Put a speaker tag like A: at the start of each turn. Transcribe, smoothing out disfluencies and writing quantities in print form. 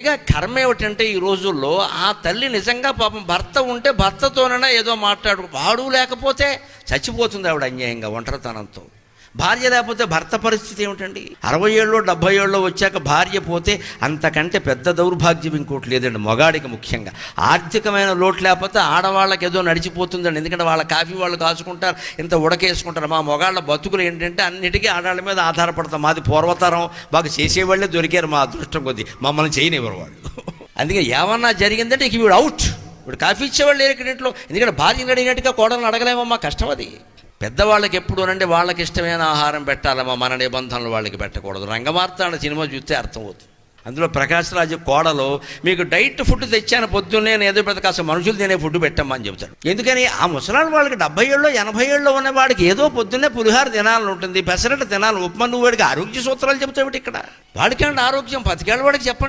A: ఇక కర్మ ఏమిటంటే ఈ రోజుల్లో ఆ తల్లి నిజంగా పాపం భర్త ఉంటే భర్తతోనైనా ఏదో మాట్లాడు, వాడు లేకపోతే చచ్చిపోతుంది ఆవిడ అన్యాయంగా ఒంటరితనంతో. భార్య లేకపోతే భర్త పరిస్థితి ఏమిటండి? 60 ఏళ్ళు 70 ఏళ్ళు వచ్చాక భార్య పోతే అంతకంటే పెద్ద దౌర్భాగ్యం ఇంకోటి లేదండి. మొగాడికి ముఖ్యంగా ఆర్థికమైన లోటు లేకపోతే ఆడవాళ్ళకి ఏదో నడిచిపోతుందండి. ఎందుకంటే వాళ్ళ కాఫీ వాళ్ళు కాచుకుంటారు, ఇంత ఉడకేసుకుంటారు. మా మొగాళ్ళ బతుకులు ఏంటంటే అన్నిటికీ ఆడవాళ్ళ మీద ఆధారపడతాం. మాది పూర్వతరం, బాగా చేసేవాళ్ళే దొరికారు మా అదృష్టం కొద్దీ, మమ్మల్ని చేయనివ్వరు వాళ్ళు. అందుకే ఏమన్నా జరిగిందంటే ఇక వీడు అవుట్, వీడు కాఫీ ఇచ్చేవాళ్ళు లేరు ఇక్కడ ఇంట్లో. ఎందుకంటే భార్యను అడిగినట్టుగా కోడలను అడగలేమమ్మా, కష్టం అది. పెద్దవాళ్ళకి ఎప్పుడు అంటే వాళ్ళకి ఇష్టమైన ఆహారం పెట్టాలమ్మా, మన నిబంధనలు వాళ్ళకి పెట్టకూడదు. రంగమార్తాండ సినిమా చూస్తే అర్థమవుతుంది. అందులో ప్రకాష్ రాజు కోడలు, మీకు డైట్ ఫుడ్ తెచ్చాను పొద్దున్నే, నేను ఏదో పెద్ద కాస్త మనుషులు తినే ఫుడ్ పెట్టమ్మా అని చెబుతాడు. ఎందుకని ఆ ముసలాడు వాళ్ళకి 70 ఏళ్ళు 80 ఏళ్ళు ఉన్న వాడికి ఏదో పొద్దున్నే పులిహార తినాలని ఉంటుంది, పెసరట్టు తినాలి, ఉప్మా. నువ్వు వాడికి ఆరోగ్య సూత్రాలు చెబుతావు ఇక్కడ. వాడికంటే ఆరోగ్యం 10 ఏళ్ళ వాడికి చెప్పండి.